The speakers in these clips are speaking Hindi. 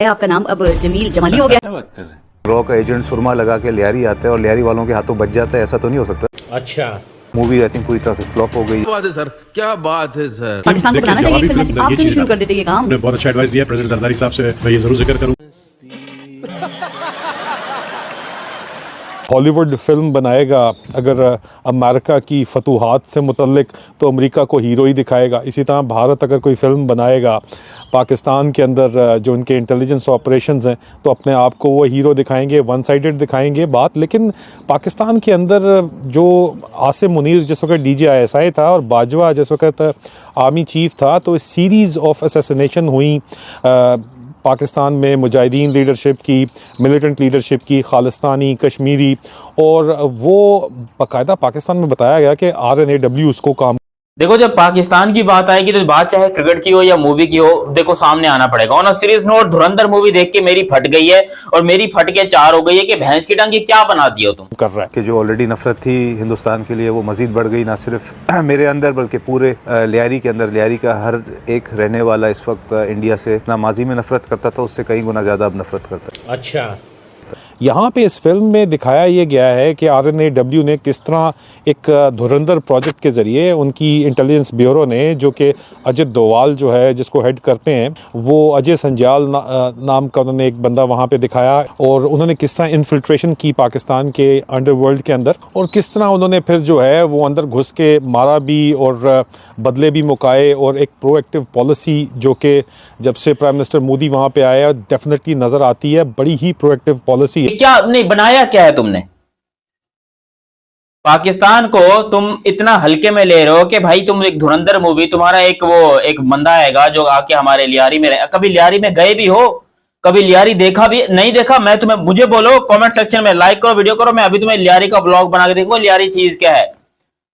आपका नाम अब जमील जमाली हो गया। क्या बात कर रहे हैं? रॉ का एजेंट सुरमा लगा के लियारी आता है और लियारी वालों के हाथों बच जाता है, ऐसा तो नहीं हो सकता। अच्छा, मूवी आई थिंक पूरी तरह से फ्लॉप हो गई। क्या बात है सर, क्या बात है सर। पाकिस्तान को बनाना चाहिए फिल्म, आप क्यों नहीं शुरू कर देते ये काम? बहुत अच्छा एडवाइस दिया प्रेसिडेंट जरदारी साहब से, मैं ये जरूर जिक्र करूं। हॉलीवुड फिल्म बनाएगा अगर अमेरिका की फतूहात से मुतल्लिक तो अमेरिका को हीरो ही दिखाएगा। इसी तरह भारत अगर कोई फ़िल्म बनाएगा पाकिस्तान के अंदर जो उनके इंटेलिजेंस ऑपरेशंस हैं तो अपने आप को वो हीरो दिखाएंगे, वन साइडेड दिखाएंगे बात। लेकिन पाकिस्तान के अंदर जो आसिम मुनीर जिस वक्त DGISI था और बाजवा जिस वक्त आर्मी चीफ था, तो इस सीरीज़ ऑफ असैसिनेशन हुई पाकिस्तान में मुजाहिदीन लीडरशिप की, मिलिटेंट लीडरशिप की, खालिस्तानी, कश्मीरी, और वो बाकायदा पाकिस्तान में बताया गया कि RNAW उसको काम। देखो, जब पाकिस्तान की बात आएगी तो बात चाहे क्रिकेट की हो या मूवी की हो, देखो सामने आना पड़ेगा। On a serious note, Dhurandhar movie देख के मेरी फट गई है और मेरी फट के चार हो गई है कि भैंस की टांग ये क्या बना दिया तुम कर रहा है कि जो ऑलरेडी नफरत थी हिंदुस्तान के लिए वो मजीद बढ़ गई, ना सिर्फ मेरे अंदर बल्कि पूरे लियारी के अंदर। लियारी का हर एक रहने वाला इस वक्त इंडिया से ना माजी में नफरत करता था, उससे कई गुना ज़्यादा अब नफरत करता है। अच्छा, यहाँ पे इस फिल्म में दिखाया ये गया है कि RNAW ने किस तरह एक धुरंधर प्रोजेक्ट के ज़रिए उनकी इंटेलिजेंस ब्यूरो ने, जो कि अजित डोवाल जो है जिसको हेड करते हैं, वो अजय संजाल नाम का उन्होंने एक बंदा वहाँ पे दिखाया, और उन्होंने किस तरह इन्फिल्ट्रेशन की पाकिस्तान के अंडरवर्ल्ड के अंदर, और किस तरह उन्होंने फिर जो है वो अंदर घुस के मारा भी और बदले भी मुकाए। और एक प्रोएक्टिव पॉलिसी जो कि जब से प्राइम मिनिस्टर मोदी वहाँ पर आया डेफिनेटली नज़र आती है, बड़ी ही प्रोएक्टिव पॉलिसी। क्या नहीं बनाया, क्या है तुमने? पाकिस्तान को तुम इतना हल्के में ले रहे हो कि भाई तुम एक धुरंधर मूवी, तुम्हारा एक बंदा आएगा जो आके हमारे लियारी में कभी लियारी में गए भी हो, कभी लियारी देखा भी नहीं देखा, मैं तुम्हें मुझे बोलो कमेंट सेक्शन में, लाइक करो, वीडियो करो, मैं अभी तुम्हें लियारी का व्लॉग बना के देखो लियारी चीज क्या है।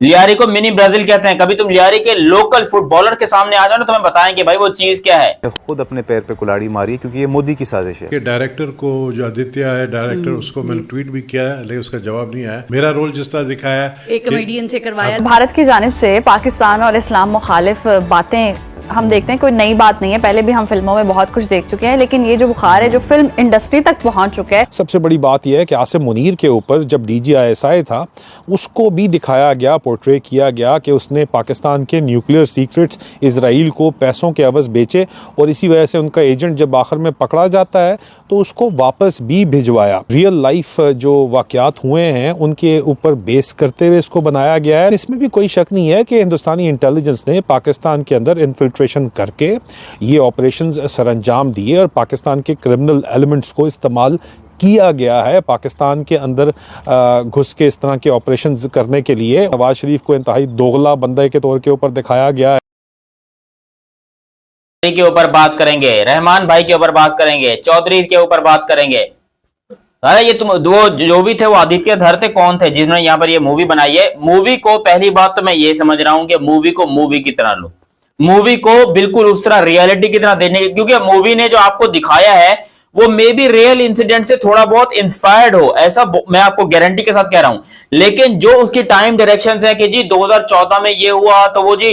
लियारी को मिनी ब्राजील कहते हैं। कभी तुम लियारी के लोकल फुटबॉलर के सामने आ जाओ ना, तुम्हें बताएं कि भाई वो चीज क्या है। खुद अपने पैर पे कुल्हाड़ी मारी क्योंकि ये मोदी की साजिश है। कि डायरेक्टर को, जो आदित्य है डायरेक्टर, उसको मैंने ट्वीट भी किया है लेकिन उसका जवाब नहीं आया। मेरा रोल जिस तरह दिखाया है एक कॉमेडियन से करवाया। भारत की जानिब से पाकिस्तान और इस्लाम मुखालिफ बातें हम देखते हैं, कोई नई बात नहीं है, पहले भी हम फिल्मों में बहुत कुछ देख चुके हैं, लेकिन ये जो बुखार है जो फिल्म इंडस्ट्री तक पहुंच चुका है। सबसे बड़ी बात यह है कि आसिम मुनीर के ऊपर जब DGISI था उसको भी दिखाया गया, पोर्ट्रे किया गया कि उसने पाकिस्तान के न्यूक्लियर सीक्रेट्स इजराइल को पैसों के अवज़ बेचे, और इसी वजह से उनका एजेंट जब आखिर में पकड़ा जाता है तो उसको वापस भी भिजवाया। रियल लाइफ जो वाक़यात हुए हैं उनके ऊपर बेस करते हुए इसको बनाया गया है। इसमें भी कोई शक नहीं है कि हिंदुस्तानी इंटेलिजेंस ने पाकिस्तान के अंदर इन्फिल्ट्रेशन करके ये ऑपरेशंस सरअंजाम दिए और पाकिस्तान के क्रिमिनल एलिमेंट्स को इस्तेमाल किया गया है पाकिस्तान के अंदर घुस के इस तरह के ऑपरेशंस करने के लिए। नवाज शरीफ को इंतहाई दोगला बंदे के तौर के ऊपर दिखाया गया है। के ऊपर बात करेंगे, रहमान भाई के ऊपर बात करेंगे, चौधरी के ऊपर बात करेंगे। अरे ये तुम वो जो भी थे वो आदित्य धर थे, कौन थे जिन्होंने यहाँ पर ये मूवी बनाई है? मूवी को पहली बात तो मैं ये समझ रहा हूं कि मूवी को मूवी की तरह लो, मूवी को बिल्कुल उस तरह रियलिटी की तरह देने, क्योंकि मूवी ने जो आपको दिखाया है वो मे बी रियल इंसिडेंट से थोड़ा बहुत इंस्पायर्ड हो, ऐसा मैं आपको गारंटी के साथ कह रहा हूं। लेकिन जो उसकी टाइम डायरेक्शंस है कि जी 2014 में ये हुआ, तो वो जी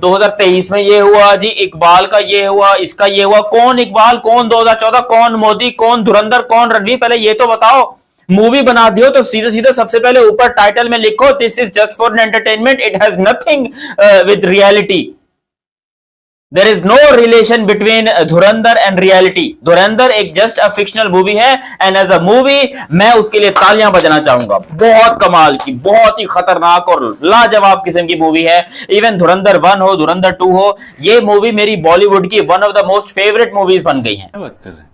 2023 में ये हुआ, जी इकबाल का ये हुआ, इसका ये हुआ। कौन इकबाल, कौन 2014, कौन मोदी, कौन धुरंधर, कौन रणवीर? पहले ये तो बताओ। मूवी बना दियो तो सीधे सीधे सबसे पहले ऊपर टाइटल में लिखो this is just for entertainment, it has nothing with reality. There is no relation between Dhurandhar and reality. धुरंधर एक just a fictional movie है, and as a movie मैं उसके लिए तालियां बजाना चाहूंगा। बहुत कमाल की, बहुत ही खतरनाक और लाजवाब किस्म की मूवी है। इवन धुरंधर 1 हो, धुरंधर 2 हो, ये मूवी मेरी बॉलीवुड की one of the most favourite movies बन गई है। क्या बात कर रहे हैं?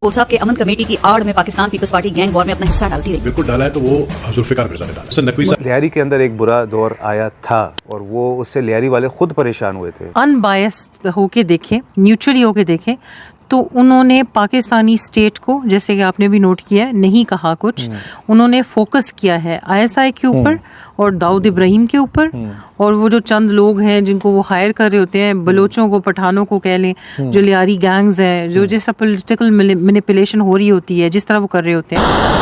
साहब के अमन कमेटी की आड़ में पाकिस्तान पीपल्स पार्टी गैंग वॉर में अपना हिस्सा डालती रही। बिल्कुल डाला है, तो वो जुल्फिकार मिर्जा ने डाला। नकवी साहब, लियारी के अंदर एक बुरा दौर आया था और वो उससे लियारी वाले खुद परेशान हुए थे। अनबायस्ड होके देखें, न्यूट्रली होके देखें, तो उन्होंने पाकिस्तानी स्टेट को, जैसे कि आपने भी नोट किया है, नहीं कहा कुछ। उन्होंने फोकस किया है ISI के ऊपर और दाऊद इब्राहिम के ऊपर, और वो जो चंद लोग हैं जिनको वो हायर कर रहे होते हैं, बलोचों को, पठानों को कह लें, जो लियारी गैंग्स हैं, जो जैसा पॉलिटिकल मैनिपुलेशन हो रही होती है, जिस तरह वो कर रहे होते हैं।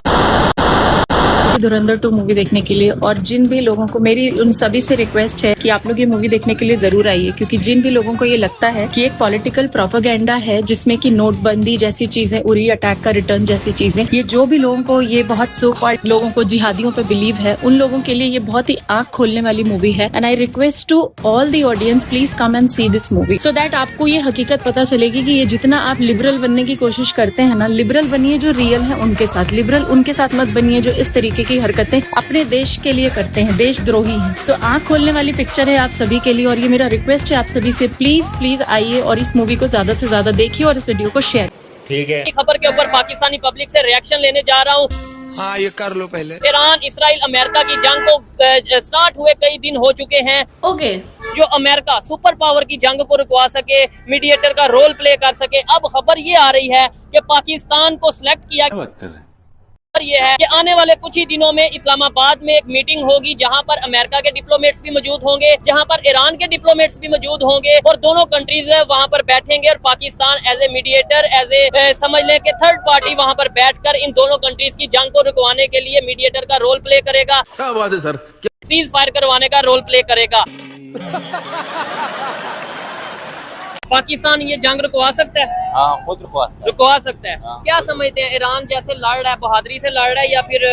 धुरंधर 2 मूवी देखने के लिए, और जिन भी लोगों को, मेरी उन सभी से रिक्वेस्ट है कि आप लोग ये मूवी देखने के लिए जरूर आइए, क्योंकि जिन भी लोगों को ये लगता है कि एक पॉलिटिकल प्रोपेगेंडा है जिसमें कि नोटबंदी जैसी चीजें, उरी अटैक का रिटर्न जैसी चीजें, ये जो भी लोगों को, ये बहुत सो कॉल्ड लोगों को जिहादियों पे बिलीव है, उन लोगों के लिए ये बहुत ही आंख खोलने वाली मूवी है। And I request to all the audience, please come and see this movie so that आपको ये हकीकत पता चलेगी कि ये जितना आप लिबरल बनने की कोशिश करते हैं ना, लिबरल बनिए जो रियल है उनके साथ, लिबरल उनके साथ मत बनिए जो इस तरीके की हरकतें अपने देश के लिए करते हैं, देशद्रोही हैं। सो आंख खोलने वाली पिक्चर है आप सभी के लिए, और ये मेरा रिक्वेस्ट है आप सभी से, प्लीज प्लीज आइए और इस मूवी को ज्यादा से ज्यादा देखिए और इस वीडियो को शेयर। ठीक है, खबर के ऊपर पाकिस्तानी पब्लिक से रिएक्शन लेने जा रहा हूँ। हाँ ये कर लो पहले। ईरान इसराइल अमेरिका की जंग को स्टार्ट हुए कई दिन हो चुके हैं। ओके, जो अमेरिका सुपर पावर की जंग को रुकवा सके, मीडिएटर का रोल प्ले कर सके। अब खबर ये आ रही है कि पाकिस्तान को सिलेक्ट किया ये है कि आने वाले कुछ ही दिनों में इस्लामाबाद में एक मीटिंग होगी जहां पर अमेरिका के डिप्लोमेट्स भी मौजूद होंगे, जहां पर ईरान के डिप्लोमेट्स भी मौजूद होंगे, और दोनों कंट्रीज वहां पर बैठेंगे और Pakistan as a mediator, as a समझ लें कि थर्ड पार्टी वहां पर बैठकर इन दोनों कंट्रीज की जंग को रुकवाने के लिए मीडिएटर का रोल प्ले करेगा। क्या बात है सर, सीज फायर करवाने का रोल प्ले करेगा। पाकिस्तान ये जंग रुकवा सकता है? हाँ, खुद रुकवा सकता है। क्या समझते हैं, ईरान जैसे लड़ रहा है, बहादुरी से लड़ रहा है या फिर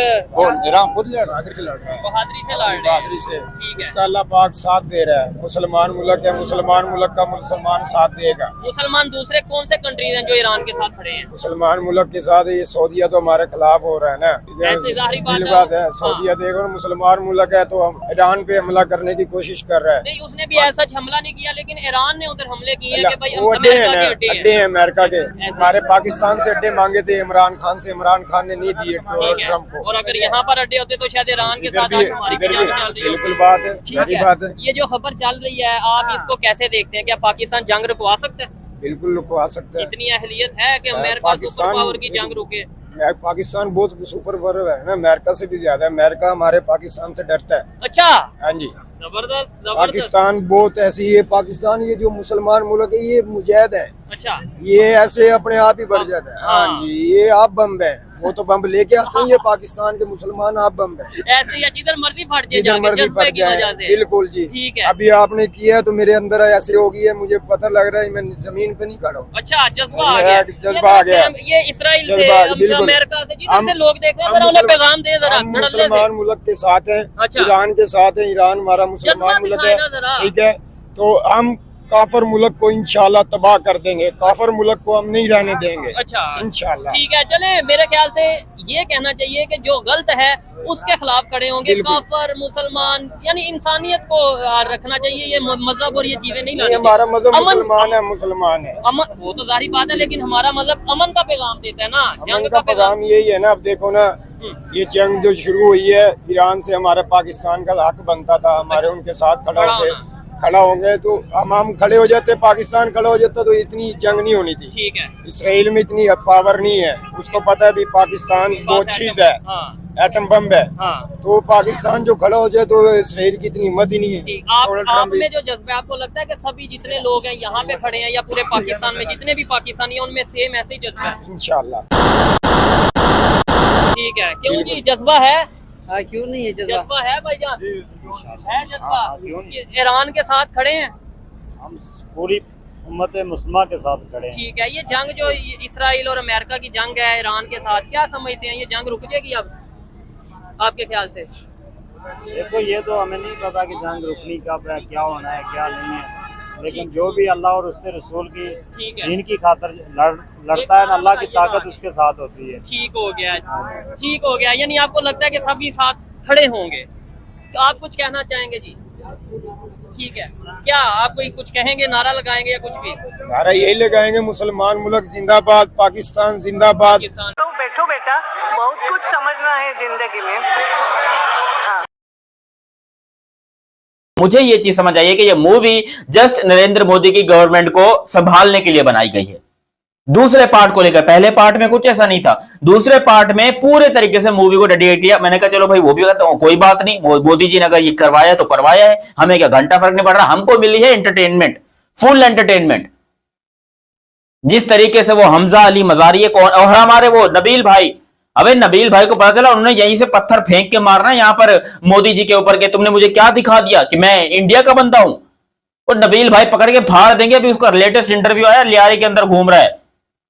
ईरान खुद लड़ बहादुरी से लड़ रहा है, बहादुरी से लड़ रहा है? बहादुरी से। ठीक है, उसका अल्लाह पाक साथ दे रहा है। मुसलमान मुल्क है, मुसलमान मुल्क का मुसलमान साथ देगा। मुसलमान दूसरे कौन से कंट्रीज हैं जो ईरान के साथ खड़े हैं? मुसलमान मुल्क के साथ ये सऊदीया तो हमारे खिलाफ हो रहा है ना, ऐसे जाहिर बात बात है। सऊदीया देखो, मुसलमान मुल्क है तो हम ईरान पे हमला करने की कोशिश कर रहा है। नहीं, उसने भी ऐसा हमला नहीं किया, लेकिन ईरान ने उधर हमले किए कि भाई वो अमेरिका के अड्डे हैं अमेरिका के। हमारे पाकिस्तान से अड्डे मांगे थे इमरान खान से, इमरान खान ने नहीं दिए ट्रम्प को। और अगर यहाँ पर अड्डे होते तो शायद ईरान के साथ हमारी भी जंग चल रही बिल्कुल बात है, ठीक बात है। ये जो खबर चल रही है, आप इसको कैसे देखते हैं? क्या पाकिस्तान जंग रुकवा सकता है? बिल्कुल रुकवा सकता है। इतनी अहलियत है कि अमेरिका सुपर पावर की जंग रुके? पाकिस्तान बहुत सुपर पावर है ना, अमेरिका से भी ज्यादा। अमेरिका हमारे पाकिस्तान से डरता है। अच्छा, हाँ जी, जबरदस्त। पाकिस्तान बहुत ऐसी है। पाकिस्तान ये जो मुसलमान मुल्क है ये मुजाहिद है। अच्छा, ये ऐसे अपने आप ही बढ़ जाता है। हाँ जी, ये आप बम है, वो तो बम लेके आते हैं। ये पाकिस्तान के मुसलमान आप बम है, ऐसे ही जिधर मर्जी फट जाए, जिधर मर्जी फट जाए। बिल्कुल जी, ठीक है। अभी आपने किया तो मेरे अंदर ऐसे हो गई है, मुझे पता लग रहा है मैं जमीन पे नहीं खड़ा हूँ। अच्छा, जज्बा आ गया, जज्बा आ गया। ये इसराइल से, अमेरिका से, जिधर से लोग देख रहे हैं, जरा उन्हें पैगाम दे जरा। मुसलमान मुल्क के साथ हैं, ईरान के साथ है। ईरान हमारा मुसलमान मुल्क है, ठीक है। तो हम काफर मुल्क को इंशाल्लाह तबाह कर देंगे। काफर मुल्क को हम नहीं रहने देंगे। अच्छा, इंशाल्लाह। ठीक है, चले। मेरे ख्याल से ये कहना चाहिए कि जो गलत है उसके खिलाफ खड़े होंगे। काफर मुसलमान यानी इंसानियत को रखना चाहिए। ये मजहब और ये चीजें नहीं लानी। हमारा मजहब मुसलमान है, मुसलमान है। अमन, वो तो जाहिर बात है, लेकिन हमारा मजहब अमन का पैगाम देता है ना, जंग का पैगाम यही है ना। अब देखो ना, ये जंग जो शुरू हुई है ईरान से, हमारे पाकिस्तान का हक बनता था हमारे उनके साथ खड़ा होंगे तो हम खड़े हो जाते, पाकिस्तान खड़ा हो जाता तो इतनी जंग नहीं होनी थी। ठीक है, इसराइल में इतनी पावर नहीं है, उसको पता है भी पाकिस्तान वो चीज है, एटम बम है। तो पाकिस्तान जो खड़ा हो जाए तो इसराइल की इतनी हिम्मत ही नहीं है। आप में जो जज्बा, आपको लगता है कि सभी जितने लोग हैं यहाँ पे खड़े हैं या पूरे पाकिस्तान में जितने भी पाकिस्तानी हैं उनमें सेम ऐसे ही जज्बा है? इंशाल्लाह। ठीक है, क्यों जी, जज्बा है? क्यों नहीं है जज्बा है भाईजान, है जज्बा? ईरान के साथ खड़े हैं, हम पूरी उम्मत मुस्लिमा के साथ खड़े हैं। ठीक है, ये जंग जो इसराइल और अमेरिका की जंग है ईरान के साथ, क्या समझते हैं ये जंग रुक जाएगी अब आपके ख्याल से? देखो, ये तो हमें नहीं पता कि जंग रुकनी कब है, क्या होना है, क्या नहीं है। लेकिन जो भी अल्लाह और उसके रसूल की दीन की खातर लड़ता है ना, अल्लाह की ताकत उसके साथ होती है। ठीक हो गया, ठीक हो गया। यानी आपको लगता है कि सभी साथ खड़े होंगे। तो आप कुछ कहना चाहेंगे जी? ठीक है, क्या आप कोई कुछ कहेंगे, नारा लगाएंगे या कुछ भी? नारा यही लगाएंगे, मुसलमान मुल्क जिंदाबाद, पाकिस्तान जिंदाबाद। तो बैठो बेटा, बहुत कुछ समझना है जिंदगी में। मुझे ये चीज समझ आई है कि ये मूवी जस्ट नरेंद्र मोदी की गवर्नमेंट को संभालने के लिए बनाई गई है। दूसरे पार्ट को लेकर, पहले पार्ट में कुछ ऐसा नहीं था, दूसरे पार्ट में पूरे तरीके से मूवी को डेडिकेट किया। मैंने कहा चलो भाई वो भी करता हूं, कोई बात नहीं, मोदी जी ने अगर ये करवाया तो करवाया है, हमें क्या घंटा फर्क नहीं पड़ रहा। हमको मिली है एंटरटेनमेंट, फुल एंटरटेनमेंट। जिस तरीके से वो हमजा अली मजारी कौन और हमारे वो नबील भाई अबे नबील भाई को पता चला उन्होंने यहीं से पत्थर फेंक के मारना यहाँ पर मोदी जी के ऊपर के तुमने मुझे क्या दिखा दिया कि मैं इंडिया का बंदा हूं। और नबील भाई पकड़ के फाड़ देंगे। अभी उसका लेटेस्ट इंटरव्यू आया, लियारी के अंदर घूम रहा है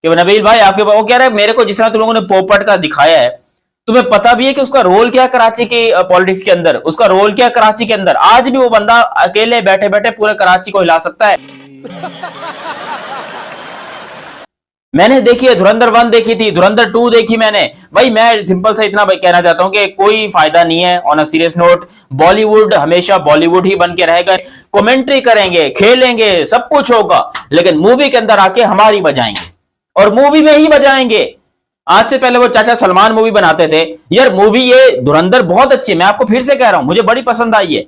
कि नबील भाई आपके, वो कह रहा है मेरे को जिस तरह तुम लोगों ने पोपट का दिखाया है, तुम्हें पता भी है कि उसका रोल क्या है कराची की पॉलिटिक्स के अंदर, उसका रोल क्या है कराची के अंदर। आज भी वो बंदा अकेले बैठे बैठे पूरे कराची को हिला सकता है। मैंने देखी है, धुरंधर 1 देखी थी, धुरंधर 2 देखी मैंने। भाई मैं सिंपल से इतना भाई कहना चाहता हूं कि कोई फायदा नहीं है। On a serious note, Bollywood हमेशा बॉलीवुड ही बन के रहेगा। कमेंट्री करेंगे, खेलेंगे, सब कुछ होगा, लेकिन मूवी के अंदर आके हमारी बजाएंगे और मूवी में ही बजाएंगे। आज से पहले वो चाचा सलमान मूवी बनाते थे यार, मूवी ये धुरंधर बहुत अच्छी है, मैं आपको फिर से कह रहा हूं, मुझे बड़ी पसंद आई है।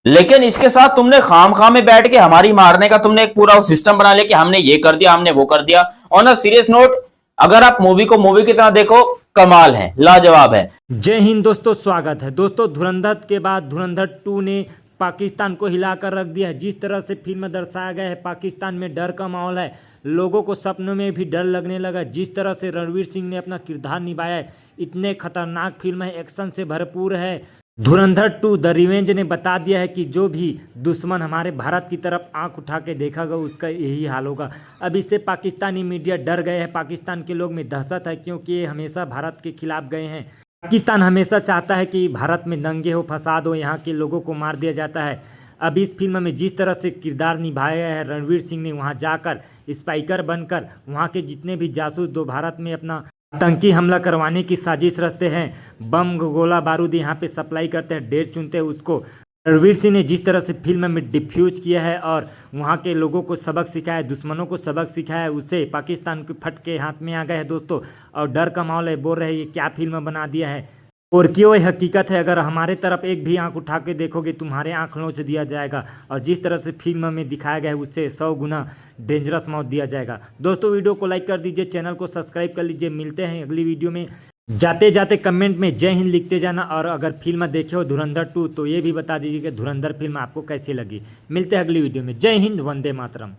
लेकिन इसके साथ तुमने खाम में बैठ के हमारी मारने का तुमने एक पूरा सिस्टम बना लिया कि हमने ये कर दिया, हमने वो कर दिया। ऑन अ सीरियस नोट, अगर आप मूवी को मूवी की तरह देखो, कमाल है, लाजवाब है। जय हिंद दोस्तों, स्वागत है दोस्तों। धुरंधर के बाद धुरंधर 2 ने पाकिस्तान को हिलाकर रख दिया है। जिस तरह से फिल्म में दर्शाया गया है, पाकिस्तान में डर का माहौल है, लोगों को सपनों में भी डर लगने लगा। जिस तरह से रणवीर सिंह ने अपना किरदार निभाया है, इतने खतरनाक फिल्म है, एक्शन से भरपूर है। धुरंधर 2 द रिवेंज ने बता दिया है कि जो भी दुश्मन हमारे भारत की तरफ आंख उठा के देखेगा उसका यही हाल होगा। अब इससे पाकिस्तानी मीडिया डर गए हैं, पाकिस्तान के लोग में दहशत है, क्योंकि ये हमेशा भारत के खिलाफ गए हैं। पाकिस्तान हमेशा चाहता है कि भारत में दंगे हो, फसाद हो, यहाँ के लोगों को मार दिया जाता है। अब इस फिल्म में जिस तरह से किरदार निभाया है रणवीर सिंह ने, वहाँ जाकर स्पाइकर बनकर वहाँ के जितने भी जासूस दो भारत में अपना आतंकी हमला करवाने की साजिश रचते हैं, बम गोला बारूद यहाँ पे सप्लाई करते हैं, डेढ़ चुनते हैं, उसको रणवीर सिंह ने जिस तरह से फिल्म में डिफ्यूज किया है और वहाँ के लोगों को सबक सिखाया, दुश्मनों को सबक सिखाया है, उससे पाकिस्तान के फट के हाथ में आ गए हैं दोस्तों। और डर का माहौल है, बोल रहे हैं ये क्या फिल्म बना दिया है। और क्यों ये हकीकत है, अगर हमारे तरफ एक भी आंख उठा के देखोगे तुम्हारे आंख नोच दिया जाएगा। और जिस तरह से फिल्म में दिखाया गया है उससे 100 गुना डेंजरस मौत दिया जाएगा। दोस्तों वीडियो को लाइक कर दीजिए, चैनल को सब्सक्राइब कर लीजिए। मिलते हैं अगली वीडियो में। जाते जाते कमेंट में जय हिंद लिखते जाना। और अगर फिल्म देखे हो धुरंधर 2 तो ये भी बता दीजिए कि धुरंधर फिल्म आपको कैसी लगी। मिलते हैं अगली वीडियो में। जय हिंद, वंदे मातरम।